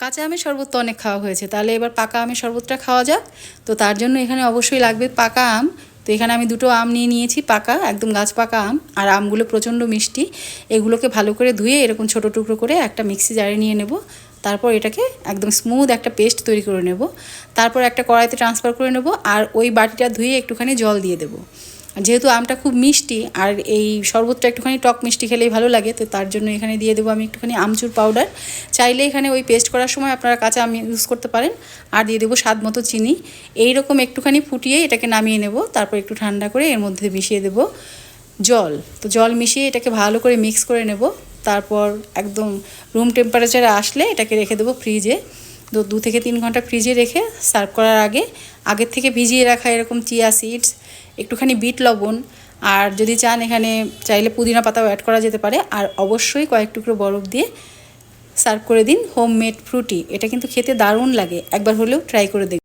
কাঁচা আমের শরবত তো অনেক খাওয়া হয়েছে, তাহলে এবার পাকা আমের শরবতটা খাওয়া যাক। তো তার জন্য এখানে অবশ্যই লাগবে পাকা আম। তো এখানে আমি দুটো আম নিয়ে নিয়েছি পাকা, একদম গাছ পাকা আম। আর আমগুলো প্রচণ্ড মিষ্টি। এগুলোকে ভালো করে ধুয়ে এরকম ছোটো টুকরো করে একটা মিক্সি জারে নিয়ে নেব। তারপর এটাকে একদম স্মুথ একটা পেস্ট তৈরি করে নেব। তারপর একটা কড়াইতে ট্রান্সফার করে নেব, আর ওই বাটিটা ধুয়ে একটুখানি জল দিয়ে দেবো। যেহেতু আমটা খুব মিষ্টি আর এই শরবতটা একটুখানি টক মিষ্টি খেলেই ভালো লাগে, তো তার জন্য এখানে দিয়ে দেবো আমি একটুখানি আমচুর পাউডার। চাইলে এখানে ওই পেস্ট করার সময় আপনারা কাঁচা আম ইউজ করতে পারেন। আর দিয়ে দেবো স্বাদ মতো চিনি। এই রকম একটুখানি ফুটিয়ে এটাকে নামিয়ে নেব। তারপর একটু ঠান্ডা করে এর মধ্যে মিশিয়ে দেবো জল। তো জল মিশিয়ে এটাকে ভালো করে মিক্স করে নেব। তারপর একদম রুম টেম্পারেচারে আসলে এটাকে রেখে দেবো ফ্রিজে। 2 থেকে 3 ঘন্টা ফ্রিজে রেখে সার্ভ করার আগের থেকে ভিজিয়ে রাখা এরকম চিয়া সিডস, একটুখানি বিট লবণ, আর যদি চান এখানে চাইলে পুদিনা পাতাও অ্যাড করা যেতে পারে। আর অবশ্যই কয়েক টুকরো বরফ দিয়ে সার্ভ করে দিন হোমমেড ফ্রুটি। এটা কিন্তু খেতে দারুণ লাগে, একবার হলেও ট্রাই করে দেখুন।